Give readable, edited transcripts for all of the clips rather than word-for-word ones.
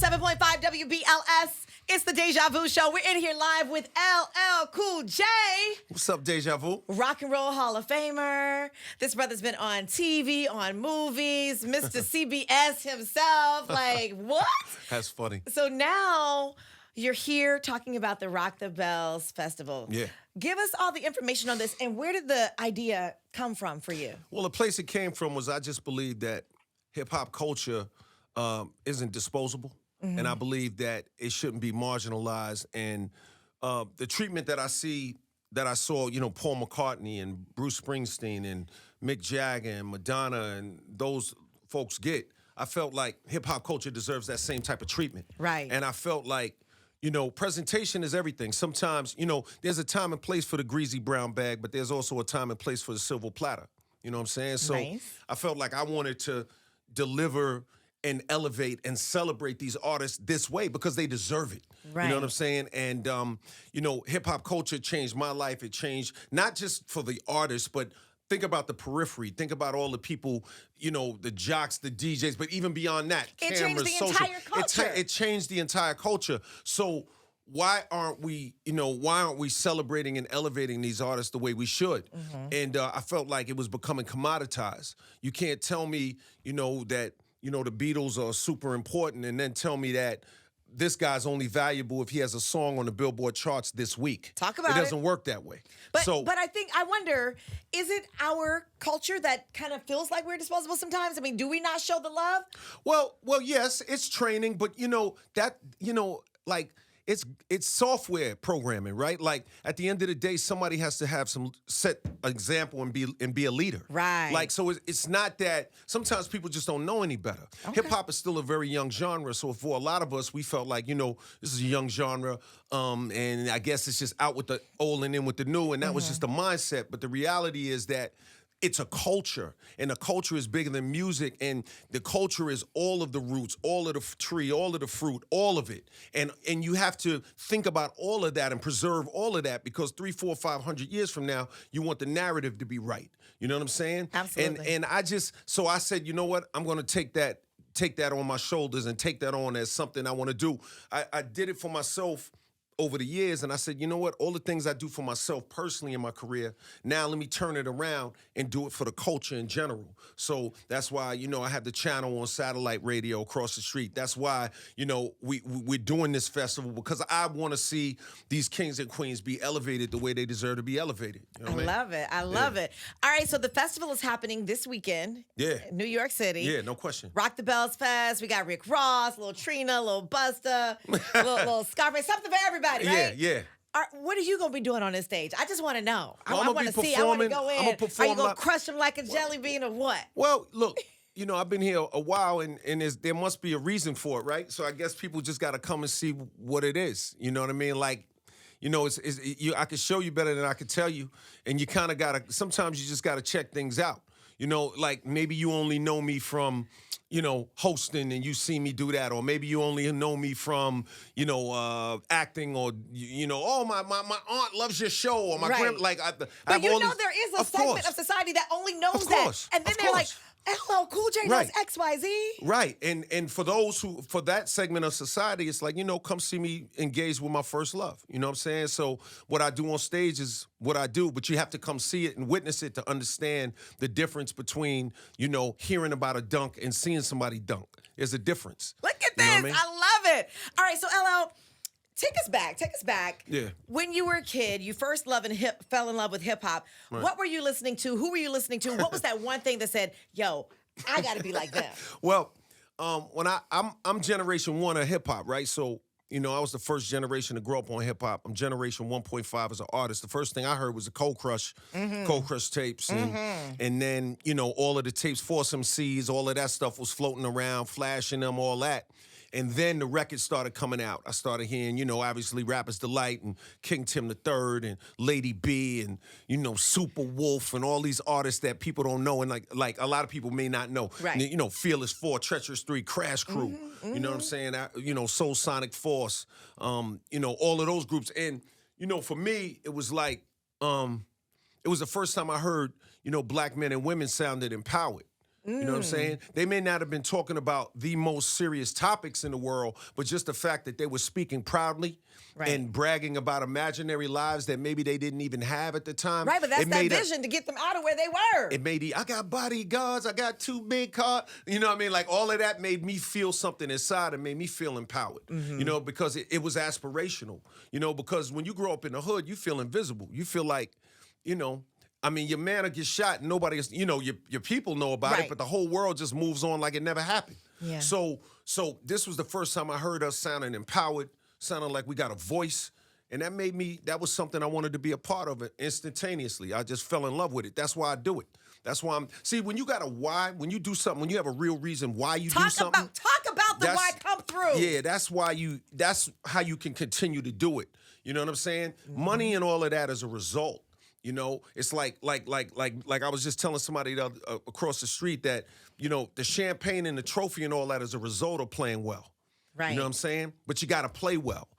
107.5 WBLS. It's the Deja Vu Show. We're in here live with LL Cool J. What's up, Deja Vu? Rock and Roll Hall of Famer. This brother's been on TV, on movies, Mr. CBS himself. Like, what? That's funny. So now you're here talking about the Rock the Bells Festival. Yeah. Give us all the information on this, and where did the idea come from for you? Well, the place it came from was I just believe that hip-hop culture isn't disposable. Mm-hmm. And I believe that it shouldn't be marginalized. And the treatment that I saw, Paul McCartney and Bruce Springsteen and Mick Jagger and Madonna and those folks get, I felt like hip-hop culture deserves that same type of treatment. Right. And I felt like, presentation is everything. Sometimes, there's a time and place for the greasy brown bag, but there's also a time and place for the silver platter. You know what I'm saying? So nice. I felt like I wanted to deliver and elevate and celebrate these artists this way because they deserve it. Right. You know what I'm saying? And, hip-hop culture changed my life. It changed not just for the artists, but think about the periphery. Think about all the people, the jocks, the DJs, but even beyond that, it cameras, changed the social. entire culture. It changed the entire culture. So why aren't we celebrating and elevating these artists the way we should? Mm-hmm. And I felt like it was becoming commoditized. You can't tell me, that the Beatles are super important and then tell me that this guy's only valuable if he has a song on the Billboard charts this week. Talk about it. It doesn't work that way. But I wonder, is it our culture that kind of feels like we're disposable sometimes? I mean, do we not show the love? Well, yes, it's training, but it's software programming, right? Like at the end of the day, somebody has to have some set example and be a leader. Right. Like, so it's not that sometimes people just don't know any better. Okay. Hip hop is still a very young genre. So for a lot of us, we felt like, this is a young genre. And I guess it's just out with the old and in with the new. And that was just the mindset. But the reality is that it's a culture, and the culture is bigger than music, and the culture is all of the roots, all of the tree, all of the fruit, all of it. And you have to think about all of that and preserve all of that because 300, 400, 500 years from now, you want the narrative to be right. You know what I'm saying? Absolutely. And I said, you know what? I'm going to take that on my shoulders and take that on as something I want to do. I did it for myself over the years, and I said, you know what? All the things I do for myself personally in my career, now let me turn it around and do it for the culture in general. So that's why, I have the channel on satellite radio across the street. That's why, we're doing this festival because I want to see these kings and queens be elevated the way they deserve to be elevated. You know what I mean? Love it. I love it. All right, so the festival is happening this weekend. Yeah. In New York City. Yeah, no question. Rock the Bells Fest. We got Rick Ross, little Trina, little Busta, little Scarface, something for everybody. Right? Yeah. What are you going to be doing on this stage? I just want to know. Well, I want to see. I want to go in. Are you going to crush them like a jelly bean or what? Well, look, I've been here a while, and there must be a reason for it, right? So I guess people just got to come and see what it is. You know what I mean? Like, I can show you better than I can tell you, and you kind of got to, sometimes you just got to check things out. Like maybe you only know me from, hosting and you see me do that, or maybe you only know me from, acting, or oh my aunt loves your show, or my grandma, like but there is a segment of society that only knows that, and then they're like, LL Cool J does XYZ. Right. And for that segment of society, it's like, come see me engage with my first love. You know what I'm saying? So what I do on stage is what I do, but you have to come see it and witness it to understand the difference between, hearing about a dunk and seeing somebody dunk. There's a difference. Look at this. I love it. All right, so LL, take us back. Yeah. When you were a kid, you first fell in love with hip hop. Right. What were you listening to? Who were you listening to? What was that one thing that said, yo, I got to be like them? Well, when I'm generation one of hip hop, right? So, I was the first generation to grow up on hip hop. I'm generation 1.5 as an artist. The first thing I heard was the Cold Crush tapes. And then, all of the tapes, Force MCs, all of that stuff was floating around, flashing them, all that. And then the records started coming out. I started hearing, obviously Rapper's Delight and King Tim III and Lady B and, Super Wolf and all these artists that people don't know and like a lot of people may not know. Right. Fearless 4, Treacherous 3, Crash Crew. You know what I'm saying? Soul Sonic Force. All of those groups. And, for me, it was like, it was the first time I heard, black men and women sounded empowered. You know what I'm saying? They may not have been talking about the most serious topics in the world, but just the fact that they were speaking proudly and bragging about imaginary lives that maybe they didn't even have at the time. Right, but that's that vision to get them out of where they were. It made I got bodyguards, I got 2 big cars. You know what I mean? Like all of that made me feel something inside and made me feel empowered. You know, because it was aspirational. You know, because when you grow up in the hood, you feel invisible. You feel like, you know, I mean, your man will get shot and nobody is, you know, your people know about it, but the whole world just moves on like it never happened. Yeah. So this was the first time I heard us sounding empowered, sounding like we got a voice. And that was something I wanted to be a part of it instantaneously. I just fell in love with it. That's why I do it. That's why see, when you got a why, when you do something, when you have a real reason why you do something. Talk about the why come through. Yeah, that's how you can continue to do it. You know what I'm saying? Money and all of that is a result. You know, it's like I was just telling somebody across the street that, you know, the champagne and the trophy and all that is a result of playing well. Right. You know what I'm saying? But you got to play well.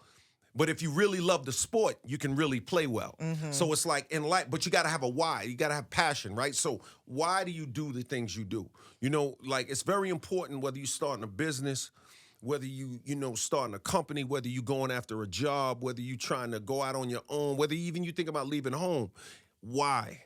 But if you really love the sport, you can really play well. So it's like in life, but you got to have a why. You got to have passion, right? So why do you do the things you do? You know, like it's very important whether you're starting a business, whether you know, starting a company, whether you going after a job, whether you trying to go out on your own, whether even you think about leaving home. Why?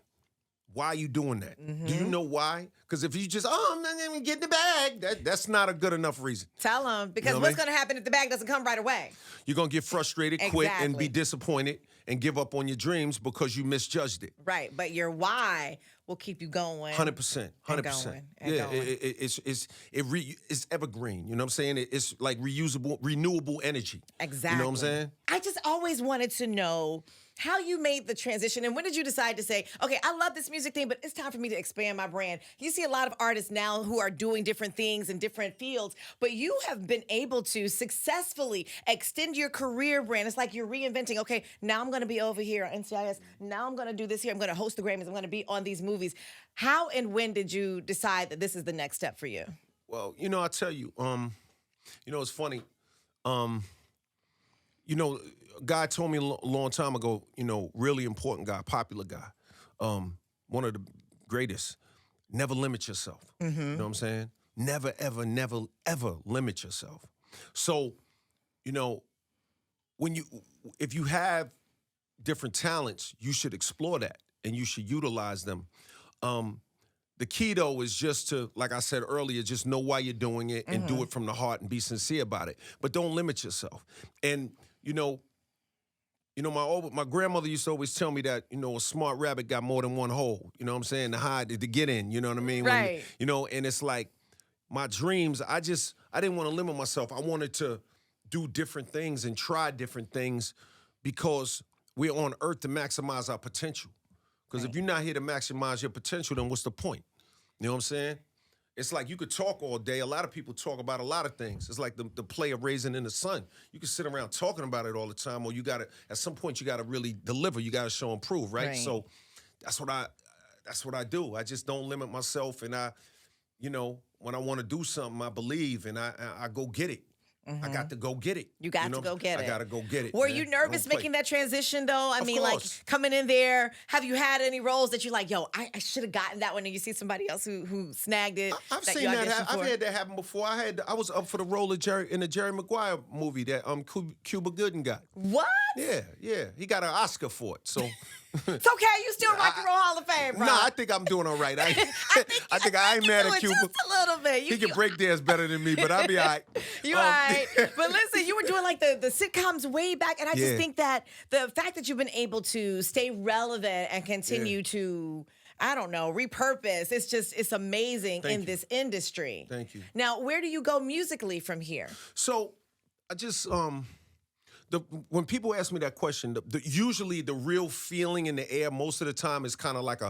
Why are you doing that? Do you know why? Because if you just, I'm not going to get the bag, that's not a good enough reason. Tell them, because what's going to happen if the bag doesn't come right away? You're going to get frustrated, quit, and be disappointed and give up on your dreams because you misjudged it. Right, but your why will keep you going. 100%. 100%. Yeah, it's evergreen. You know what I'm saying? It's like renewable energy. Exactly. You know what I'm saying? I just always wanted to know how you made the transition and when did you decide to say, okay, I love this music thing, but it's time for me to expand my brand. You see a lot of artists now who are doing different things in different fields, but you have been able to successfully extend your career brand. It's like you're reinventing, okay, now I'm going to be over here on NCIS. Now I'm going to do this here. I'm going to host the Grammys. I'm going to be on these movies. How and when did you decide that this is the next step for you? Well, you know, I'll tell you, you know, it's funny. You know, a guy told me a long time ago, you know, really important guy, popular guy, one of the greatest, never limit yourself. You know what I'm saying? Never, ever, never, ever limit yourself. So, you know, if you have different talents, you should explore that and you should utilize them. The key, though, is just to, like I said earlier, just know why you're doing it and do it from the heart and be sincere about it. But don't limit yourself. And, you know, my grandmother used to always tell me that, you know, a smart rabbit got more than one hole. You know what I'm saying? To hide, to get in. You know what I mean? Right. You know, and it's like my dreams. I didn't want to limit myself. I wanted to do different things and try different things because we're on earth to maximize our potential. Because if you're not here to maximize your potential, then what's the point? You know what I'm saying? It's like you could talk all day. A lot of people talk about a lot of things. It's like the play of Raisin in the Sun. You can sit around talking about it all the time, or you got to, at some point, you got to really deliver. You got to show and prove, right? So that's what I do. I just don't limit myself, and you know, when I want to do something, I believe, and I go get it. I got to go get it. You got to go get it. I got to go get it. Were you nervous making that transition, though? I mean, like, coming in there, have you had any roles that you're like, yo, I should have gotten that one, and you see somebody else who snagged it? I've seen that. I've had that happen before. I was up for the role of in the Jerry Maguire movie that Cuba Gooding got. What? Yeah. He got an Oscar for it, so... It's okay. You still Rock and Roll Hall of Fame, bro. No, I think I'm doing all right. I think I ain't mad at Cuba. Just a little bit. He can break dance better than me, but I'll be all right. You all right. But listen, you were doing like the sitcoms way back, and I just think that the fact that you've been able to stay relevant and continue to, I don't know, repurpose, it's amazing in this industry. Thank you. Now, where do you go musically from here? So, I just... when people ask me that question, usually the real feeling in the air most of the time is kind of like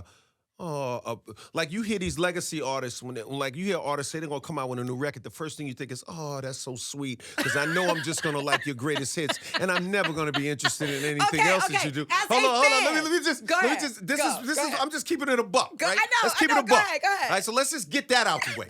like you hear these legacy artists, when like you hear artists say they're going to come out with a new record, the first thing you think is, oh, that's so sweet, because I know I'm just going to like your greatest hits, and I'm never going to be interested in anything else that you do. Hold on, let me just, I'm just keeping it a buck, right? I know, let's keep it a buck. Go ahead. All right, so let's just get that out the way.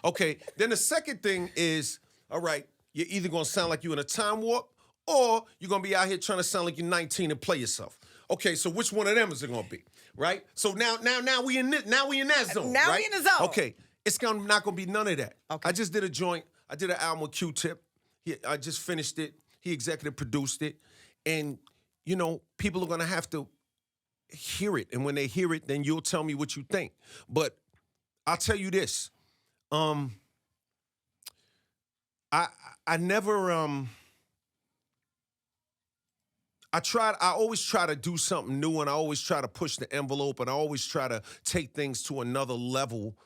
Okay, then the second thing is, all right, you're either going to sound like you're in a time warp, or you're going to be out here trying to sound like you're 19 and play yourself. Okay, so which one of them is it going to be, right? So now we in that zone, Now right? we in the zone. Okay, not gonna be none of that. Okay. I just did a joint. I did an album with Q-Tip. I just finished it. He executive produced it, and people are gonna have to hear it. And when they hear it, then you'll tell me what you think. But I'll tell you this. I never I always try to do something new, and I always try to push the envelope, and I always try to take things to another level,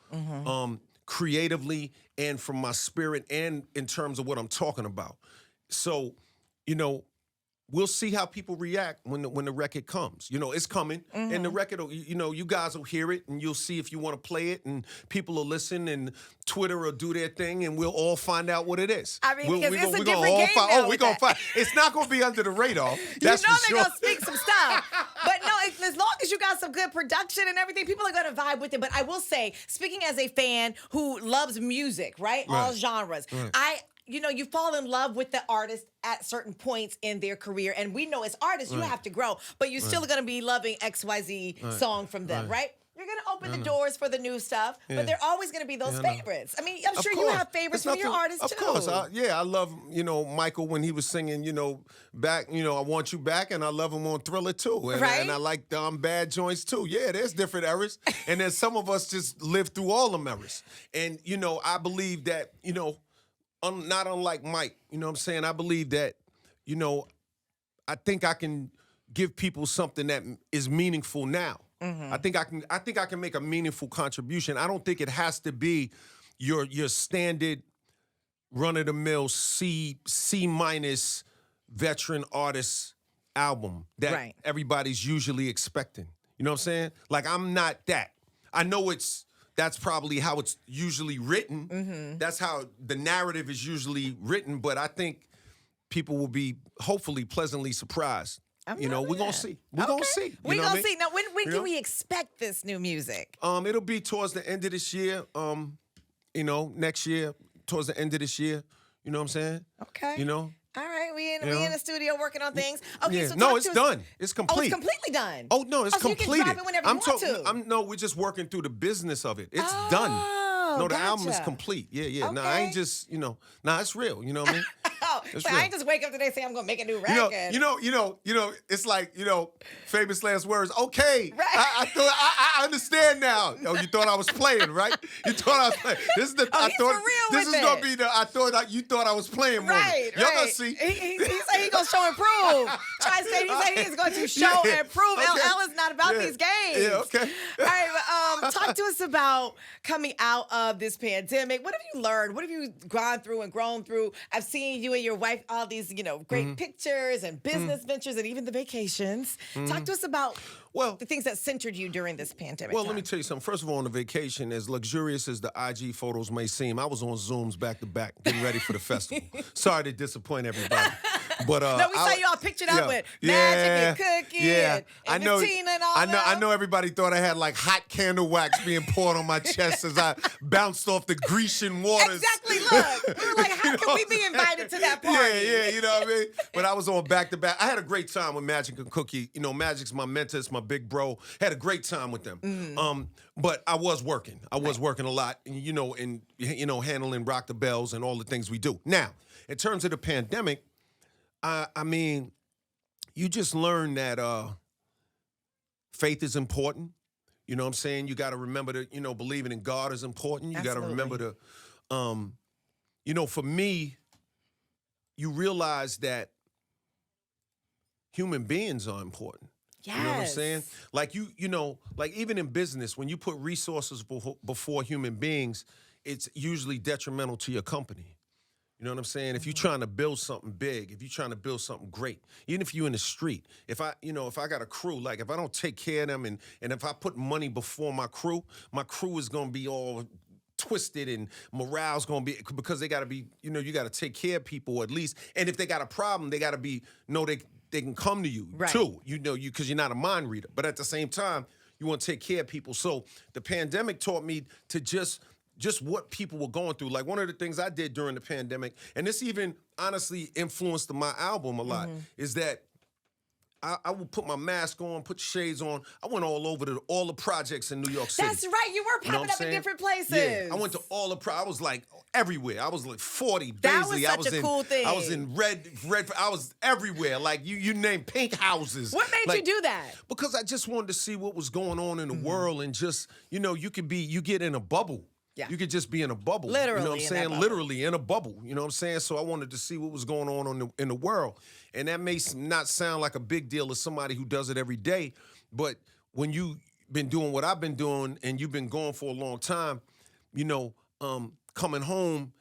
creatively and from my spirit and in terms of what I'm talking about. So, we'll see how people react when the record comes. It's coming, and the record, you guys will hear it, and you'll see if you want to play it, and people will listen, and Twitter will do their thing, and we'll all find out what it is. I mean, because it's a different game now. We're going to find. It's not going to be under the radar. That's for sure. They're going to speak some stuff. But no, as long as you got some good production and everything, people are going to vibe with it. But I will say, speaking as a fan who loves music, right? All genres, you fall in love with the artist at certain points in their career. And we know as artists, you have to grow, but you're still going to be loving XYZ song from them, right? You're going to open the doors for the new stuff, but they're always going to be those favorites. I mean, I'm sure you have favorites from your artists, too. Of course. I love, Michael when he was singing, back, I Want You Back, and I love him on Thriller, too. And, right? And I like Bad Joints, too. Yeah, there's different eras. And then some of us just live through all the eras. And, I believe that, not unlike Mike, you know what I'm saying? I believe that, I think I can give people something that is meaningful now. I think I can make a meaningful contribution. I don't think it has to be your standard run-of-the-mill C- veteran artist album that everybody's usually expecting. You know what I'm saying? Like, I'm not that. I know that's probably how it's usually written. That's how the narrative is usually written, but I think people will be hopefully pleasantly surprised. We're going to see. We're going to see. We're going to see. Now, when can we expect this new music? It'll be towards the end of this year, next year, towards the end of this year. You know what I'm saying? Okay. All right, we in the studio working on things. Okay, yeah. so no, it's done. It's complete. Oh, it's completely done. Oh no, it's completed. So you can drop it whenever you want to. No, we're just working through the business of it. It's done. No, the album is complete. Yeah. Okay. No, I ain't just, it's real. You know what I mean? So I ain't just wake up today and say I'm gonna make a new record. It's like, famous last words. Okay, right. I understand now. You thought I was playing, right? You thought I was playing. This is the. I thought this is gonna be the. You thought I was playing. Right. Y'all gonna see. He said he's gonna show and prove. He said he is going to show and prove. Okay. LL is not about these games. Yeah. Okay. All right. But, talk to us about coming out of this pandemic. What have you learned? What have you gone through and grown through? I've seen you and your wife, all these, great pictures and business ventures and even the vacations. Talk to us about the things that centered you during this pandemic. Well, let me tell you something. First of all, on the vacation, as luxurious as the IG photos may seem, I was on Zooms back to back, getting ready for the festival. Sorry to disappoint everybody. But no, we saw you all pictured up with Magic and Cookie and Tina and all that. I know everybody thought I had like hot candle wax being poured on my chest as I bounced off the Grecian waters. Exactly. Look, we were like, how can we be invited to that party? Yeah, you know what I mean? But I was on back to back. I had a great time with Magic and Cookie. Magic's my mentor, it's my big bro. Had a great time with them. But I was working. I was working a lot, and handling Rock the Bells and all the things we do. Now, in terms of the pandemic, I mean, you just learn that faith is important. You know what I'm saying? You got to remember to, believing in God is important. You got to remember to, for me, you realize that human beings are important. Yes. You know what I'm saying? Like like even in business, when you put resources before human beings, it's usually detrimental to your company. You know what I'm saying? If you're trying to build something big, if you're trying to build something great, even if you're in the street, if I got a crew, like if I don't take care of them and if I put money before my crew is going to be all twisted and morale's going to be, because they got to be, you got to take care of people at least. And if they got a problem, they got to be, they can come to you too, because you're not a mind reader. But at the same time, you want to take care of people. So the pandemic taught me to just what people were going through. Like one of the things I did during the pandemic, and this even honestly influenced my album a lot, is that I would put my mask on, put the shades on. I went all over to all the projects in New York City. That's right. You were You know popping what up I'm in saying? different places. Yeah, I went to all the I was like everywhere. I was like 40, That was Baisley. such I was a in, cool thing. I was in red. I was everywhere. Like you name pink houses. What made you do that? Because I just wanted to see what was going on in the world, and just, you know, you get in a bubble. Yeah. You could just be in a bubble. Literally You know what I'm in that saying? bubble. Literally in a bubble. You know what I'm saying? So I wanted to see what was going on in the world. And that may not sound like a big deal to somebody who does it every day, but when you've been doing what I've been doing and you've been going for a long time, you know, coming home,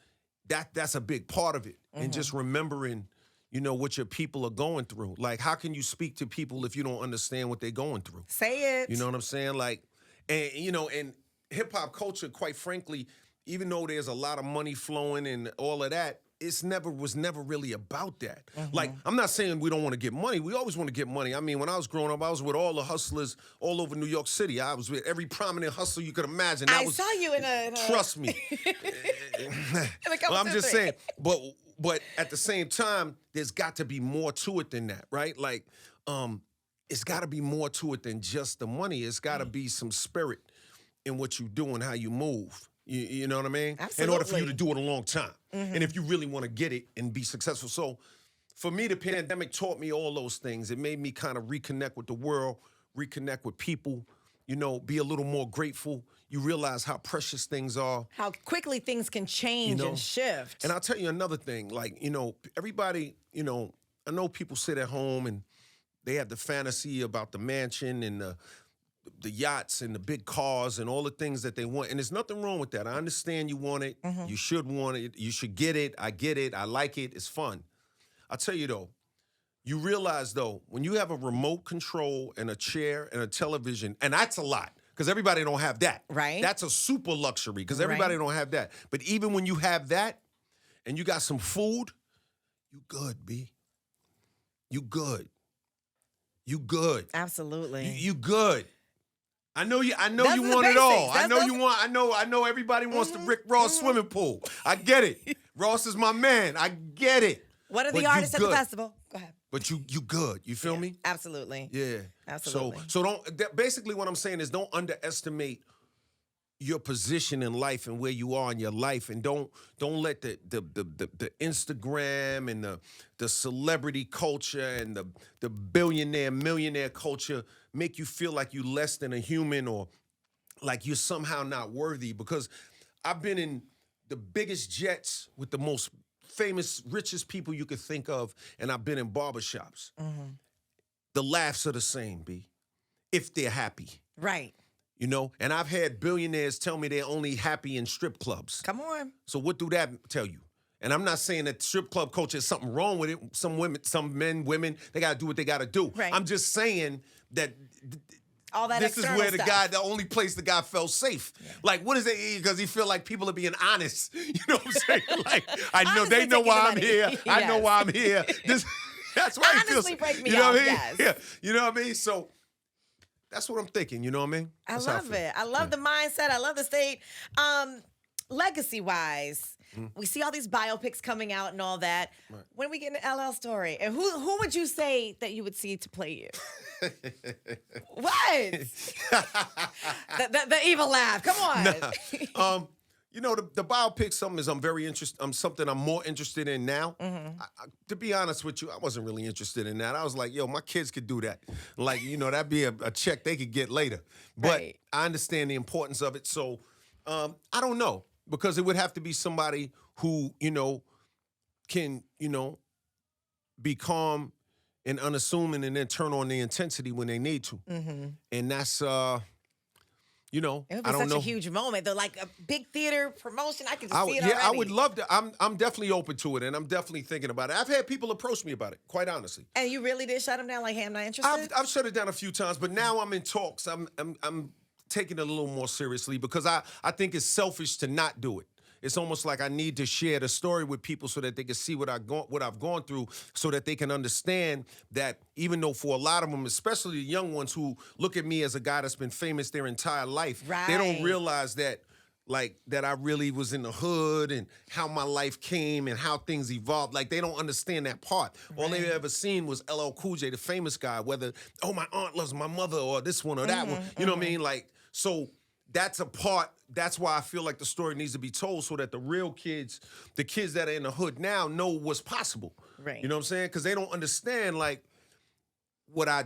that's a big part of it. And just remembering, you know, what your people are going through. Like, how can you speak to people if you don't understand what they're going through? Say it. You know what I'm saying? Like, and you know, and hip hop culture, quite frankly, even though there's a lot of money flowing and all of that, was never really about that. Like, I'm not saying we don't want to get money. We always want to get money. I mean, when I was growing up, I was with all the hustlers all over New York City. I was with every prominent hustler you could imagine. I saw you in a Trust me. Well, I'm just saying, but at the same time, there's got to be more to it than that, right? Like, it's got to be more to it than just the money. It's got to be some spirit in what you do and how you move. You know what I mean? Absolutely. In order for you to do it a long time. And if you really want to get it and be successful. So for me, the pandemic taught me all those things. It made me kind of reconnect with the world, reconnect with people, you know, be a little more grateful. You realize how precious things are. How quickly things can change You know, and shift. And I'll tell you another thing. Like, you know, everybody, you know, I know people sit at home and they have the fantasy about the mansion and the yachts and the big cars and all the things that they want. And there's nothing wrong with that. I understand you want it. You should want it. You should get it. I get it. I like it. It's fun. I'll tell you, though, you realize, though, when you have a remote control and a chair and a television, and that's a lot, because everybody don't have that. Right. That's a super luxury, because everybody don't have that. But even when you have that and you got some food, you good, B. You good. You good. Absolutely. You good. I know you Those you are the want it all. basics. I know everybody wants the Rick Ross swimming pool. I get it. Ross is my man. I get it. What are But the you artists at the good. festival? Go ahead. But you good. You feel me? Absolutely. Yeah. Absolutely. So basically what I'm saying is don't underestimate your position in life and where you are in your life, and don't let the Instagram and the celebrity culture and the billionaire millionaire culture make you feel like you less than a human or like you're somehow not worthy. Because I've been in the biggest jets with the most famous, richest people you could think of, and I've been in barbershops. The laughs are the same, B, if they're happy. Right. You know, and I've had billionaires tell me they're only happy in strip clubs. Come on. So what do that tell you? And I'm not saying that strip club culture is something wrong with it. Some women, some men, women, they got to do what they got to do. Right. I'm just saying that All that this is external where stuff. the only place the guy felt safe. Like, what is it? Because he feel like people are being honest. You know what I'm saying? Like, I know Honestly they know taking why the I'm money. here. I know Yes. why I'm here. That's why he feels. Honestly break me you know off, what I mean? yes. Yeah. You know what I mean? So that's what I'm thinking. You know what I mean? I That's how love feel. it. I love the mindset. I love the state. Legacy-wise, we see all these biopics coming out and all that. Right. When we get into LL Story, and who would you say that you would see to play you? What? the evil laugh. Come on. You know, the biopic something I'm more interested in now. To be honest with you, I wasn't really interested in that. I was like, yo, my kids could do that. Like, you know, that'd be a check they could get later. But Right. I understand the importance of it. So I don't know, because it would have to be somebody who, you know, can, you know, be calm and unassuming and then turn on the intensity when they need to. And that's you know, It would be I don't such know. a huge moment. Though, like a big theater promotion. I can just see it Yeah, already. I would love to. I'm definitely open to it, and I'm definitely thinking about it. I've had people approach me about it, quite honestly. And you really did shut him down like, hey, I'm not interested? I've shut it down a few times, but now I'm in talks. I'm taking it a little more seriously, because I think it's selfish to not do it. It's almost like I need to share the story with people so that they can see what I've gone through, so that they can understand that even though for a lot of them, especially the young ones who look at me as a guy that's been famous their entire life, they don't Right. realize that like that I really was in the hood and how my life came and how things evolved. Like they don't understand that part. All they ever seen was LL Cool J, the famous guy, whether, oh, my aunt loves my mother or this one or that one. You know what I mean? Like, so that's a part, that's why I feel like the story needs to be told so that the real kids, the kids that are in the hood now know what's possible. Right. You know what I'm saying? Because they don't understand like what I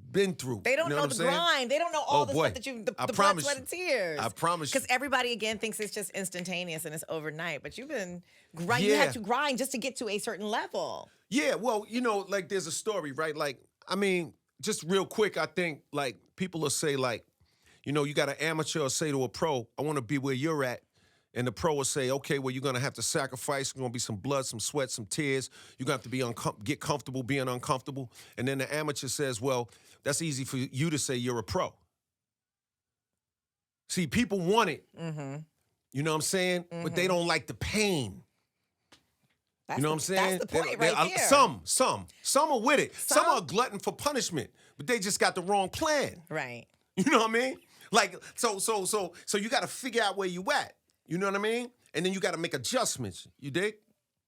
been through. They don't know what the I'm saying? grind. They don't know all the boy. stuff that you, the blood, promise sweat, you. and tears. I promise you. Because everybody, again, thinks it's just instantaneous and it's overnight. But you've been grind. You Yeah. had to grind just to get to a certain level. Yeah, well, you know, like there's a story, right? Like, I mean, just real quick, I think like people will say like, you know, you got an amateur say to a pro, I want to be where you're at. And the pro will say, okay, well, you're going to have to sacrifice. There's going to be some blood, some sweat, some tears. You're going to have to be get comfortable being uncomfortable. And then the amateur says, well, that's easy for you to say you're a pro. See, people want it. You know what I'm saying? But they don't like the pain. That's You know the, what I'm saying? That's the point They- right there. Some are with it. Some Some? are a glutton for punishment, but they just got the wrong plan. Right. You know what I mean? Like, so you got to figure out where you at. You know what I mean? And then you got to make adjustments. You dig?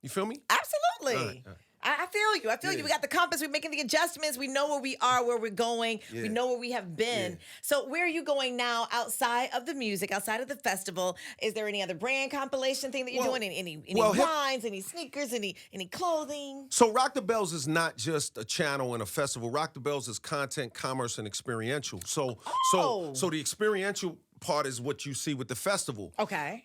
You feel me? Absolutely. All right. I feel you. I feel you. We got the compass. We're making the adjustments. We know where we are, where we're going. Yeah. We know where we have been. Yeah. So where are you going now outside of the music, outside of the festival? Is there any other brand compilation thing that you're Well, doing? Any well, wines, any sneakers, any clothing? So Rock the Bells is not just a channel and a festival. Rock the Bells is content, commerce, and experiential. So the experiential part is what you see with the festival. Okay.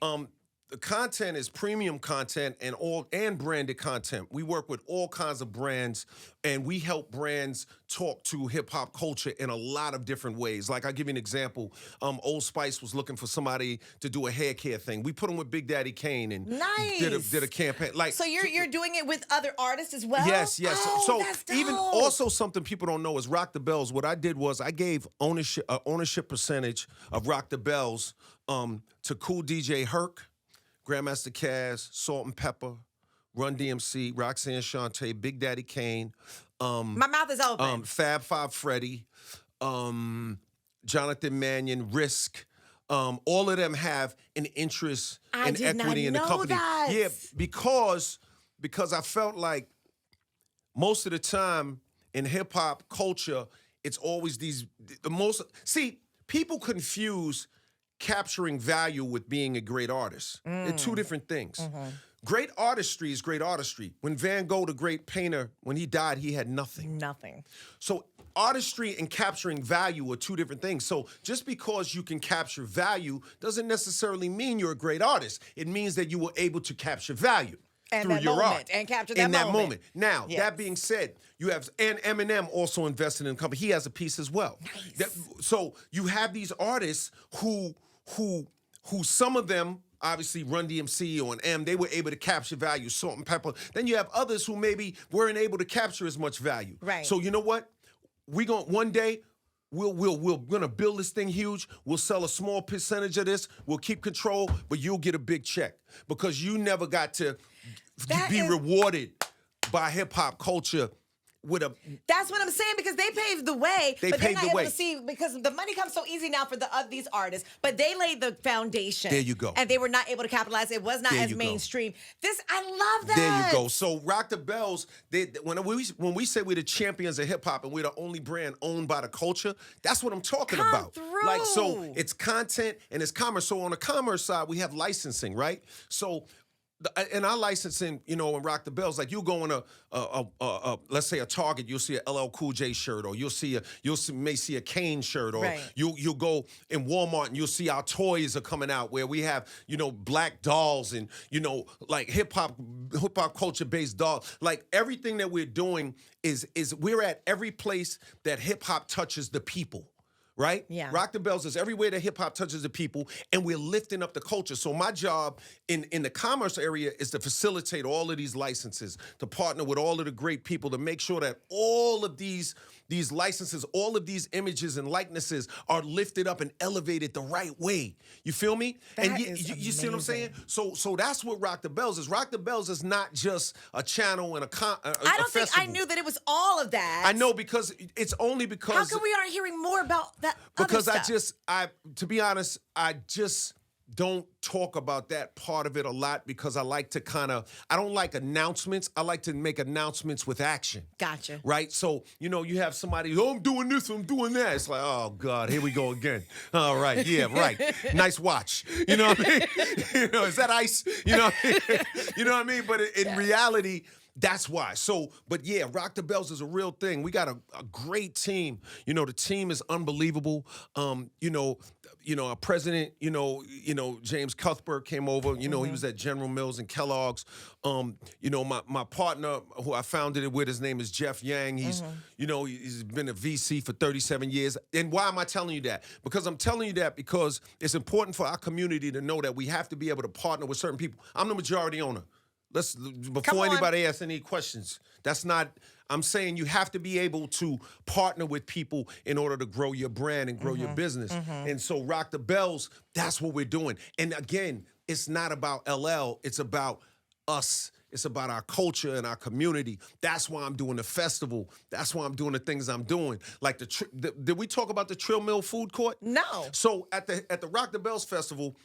The content is premium content and branded content. We work with all kinds of brands, and we help brands talk to hip hop culture in a lot of different ways. Like I'll give you an example. Old Spice was looking for somebody to do a hair care thing. We put them with Big Daddy Kane and Nice. did a campaign. Like So you're doing it with other artists as well? Yes. Oh, So that's dope. even also something people don't know is Rock the Bells. What I did was I gave ownership percentage of Rock the Bells to Cool DJ Herc, Grandmaster Caz, Salt and Pepper, Run DMC, Roxanne Shante, Big Daddy Kane, My mouth is open. Fab Five Freddy, Jonathan Mannion, Risk. All of them have an interest I and did not equity in the know company. that. Yeah, because I felt like most of the time in hip hop culture, it's always people confuse capturing value with being a great artist. They're two different things. Great artistry is great artistry. When Van Gogh, the great painter, when he died, he had nothing. Nothing. So artistry and capturing value are two different things. So just because you can capture value doesn't necessarily mean you're a great artist. It means that you were able to capture value And through that your moment, art. and capture that in that moment. moment. Now, Yes. that being said, you have, and Eminem also invested in the company. He has a piece as well. Nice. So you have these artists who some of them, obviously Run DMC or an M, they were able to capture value, Salt and Pepper. Then you have others who maybe weren't able to capture as much value. Right. So you know what? One day we're gonna build this thing huge. We'll sell a small percentage of this. We'll keep control, but you'll get a big check because you never got to be rewarded by hip hop culture with a. That's what I'm saying, because they paved the way, They but they're paved not the able way. to see, because the money comes so easy now for these artists, but they laid the foundation. There you go. And they were not able to capitalize. It was not There as you go. mainstream. I love that. There you go. So Rock the Bells, when we say we're the champions of hip hop and we're the only brand owned by the culture, that's what I'm talking Come about. through. Like, so it's content and it's commerce. So on the commerce side, we have licensing, right? So in our licensing, in Rock the Bells, like you go in a let's say a Target, you'll see a LL Cool J shirt, or may see a Kane shirt, or Right. you'll go in Walmart and you'll see our toys are coming out where we have black dolls and like hip hop culture based dolls. Like everything that we're doing is we're at every place that hip hop touches the people. Right? Yeah. Rock the Bells is everywhere that hip hop touches the people, and we're lifting up the culture. So my job in the commerce area is to facilitate all of these licenses, to partner with all of the great people to make sure that all of these licenses, all of these images and likenesses are lifted up and elevated the right way. You feel me? That and is you see what I'm saying? amazing. So that's what Rock the Bells is. Rock the Bells is not just a channel and I don't think I knew that it was all of that. I know, because it's only because How come we aren't hearing more about that because other stuff? to be honest, I just don't talk about that part of it a lot because I like to I don't like announcements. I like to make announcements with action. Gotcha. Right? So, you have somebody, I'm doing this, I'm doing that. It's like, oh, God, here we go again. All right, yeah, right. Nice watch. You know what I mean? Is that ice? You know what I mean? You know what I mean? But in reality, that's why. So, but yeah, Rock the Bells is a real thing. We got a great team. The team is unbelievable. Our president, James Cuthbert came over. He was at General Mills and Kellogg's. My partner who I founded it with, his name is Jeff Yang. He's, he's been a VC for 37 years. And why am I telling you that? Because I'm telling you that because it's important for our community to know that we have to be able to partner with certain people. I'm the majority owner. Before anybody asks any questions, I'm saying you have to be able to partner with people in order to grow your brand and grow your business. And so Rock the Bells, that's what we're doing. And again, it's not about LL, it's about us. It's about our culture and our community. That's why I'm doing the festival. That's why I'm doing the things I'm doing. Like did we talk about the Trill Mill Food Court? No. So at the Rock the Bells Festival,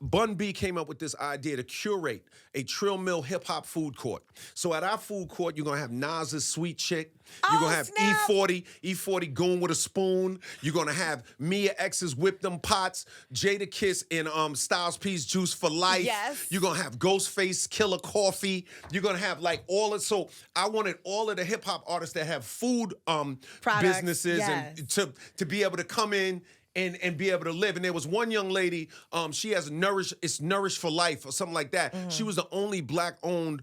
Bun B came up with this idea to curate a Trill Mill hip hop food court. So at our food court, you're gonna have Nas's Sweet Chick. You're gonna have snap. E40 Goon with a Spoon. You're gonna have Mia X's Whip Them Pots, Jada Kiss and Styles P's Juice for Life. Yes. You're gonna have Ghostface Killer Coffee. You're gonna have so I wanted all of the hip hop artists that have food businesses and to be able to come in and be able to live. And there was one young lady, she has Nourish for Life or something like that. She was the only Black-owned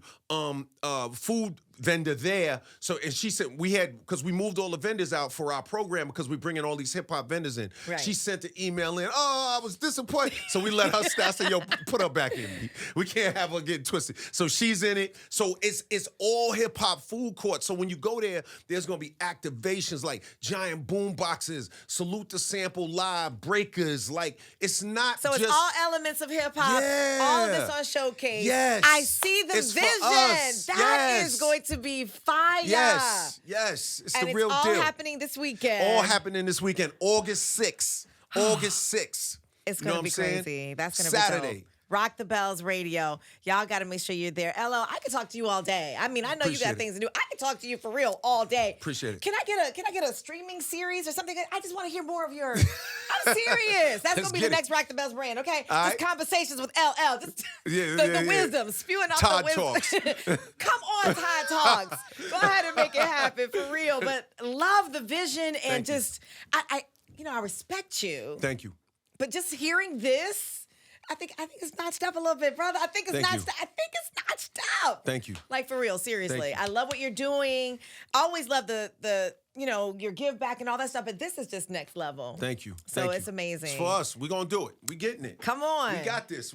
food vendor there. So, and she said because we moved all the vendors out for our program because we're bringing all these hip hop vendors in. Right. She sent an email in, I was disappointed. So we let her stay. I said, yo, put her back in. We can't have her get twisted. So she's in it. So it's all hip hop food court. So when you go there, there's going to be activations like giant boom boxes, Salute the Sample Live, breakers. Like it's not So it's all elements of hip hop. Yeah. All of this on Showcase. Yes. I see the It's for vision. us. That is Yes. going to be fire. Yes. It's and the real all deal. happening this weekend. All happening this weekend, August 6th. August 6th. It's You know going to what be I'm saying? crazy. That's going to Saturday. be dope. Rock the Bells Radio. Y'all got to make sure you're there. LO, I could talk to you all day. I mean, I know you got Appreciate it. things to do. I could talk to you for real all day. Appreciate it. Can I get a streaming series or something? I just want to hear more of your. I'm serious. That's going to be the next Rock the Bells brand. Okay, All just right. conversations with LL. Just Yeah, the wisdom spewing off Todd the wisdom. Talks. Come on, Todd Talks. Go ahead and make it happen for real. But love the vision and Thank you. just I respect you. Thank you. But just hearing this, I think it's notched up a little bit, brother. I think it's Thank you. notched. I think it's notched up. Thank you. Like for real, seriously. Thank you. I love what you're doing. Always love the your give back and all that stuff. But this is just next level. Thank you. So Thank it's you. amazing. It's for us. We're going to do it. We're getting it. Come on. We got this.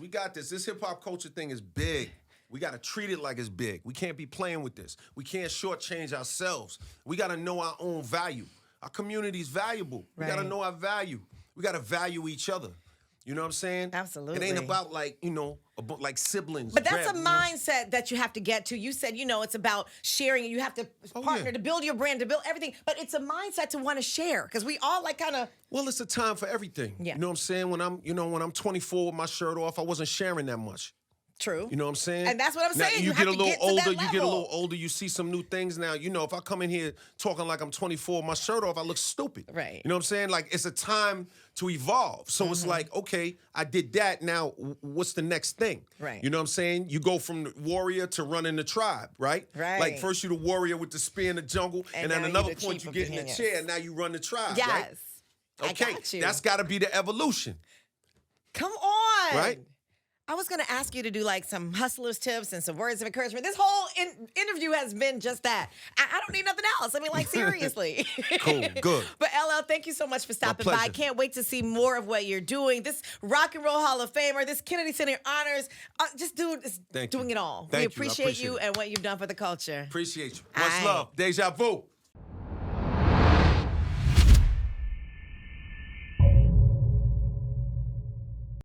This hip hop culture thing is big. We got to treat it like it's big. We can't be playing with this. We can't shortchange ourselves. We got to know our own value. Our community is valuable. We got to Right. know our value. We got to value each other. You know what I'm saying? Absolutely. It ain't about like siblings. But that's a you know? mindset that you have to get to. You said, it's about sharing. You have to partner yeah. to build your brand, to build everything. But it's a mindset to want to share because we all like kind of. Well, it's a time for everything. Yeah. You know what I'm saying? When I'm 24 with my shirt off, I wasn't sharing that much. True. You know what I'm saying? And that's what I'm Now, saying. You You get have a to little get to older. that You get a level. little older. You see some new things now. If I come in here talking like I'm 24 with my shirt off, I look stupid. Right. You know what I'm saying? Like it's a time to evolve. So it's like, okay, I did that. Now, what's the next thing? Right. You know what I'm saying? You go from the warrior to running the tribe, right? Right. Like first you the warrior with the spear in the jungle, And and then now another you the point chief you of get in the Bohemians. chair, and now you run the tribe. Yes. Right? Okay, I got you. that's got to be the evolution. Come on. Right? I was going to ask you to do like some hustlers tips and some words of encouragement. This whole interview has been just that. I don't need nothing else. I mean, like, seriously. Cool, good. But LL, thank you so much for stopping by. I pleasure. can't wait to see more of what you're doing. This Rock and Roll Hall of Famer, this Kennedy Center honors, just dude is Thank you. doing it all. Thank We you. I appreciate appreciate you it. and what you've done for the culture. Appreciate you. All Much right. love. Deja Vu.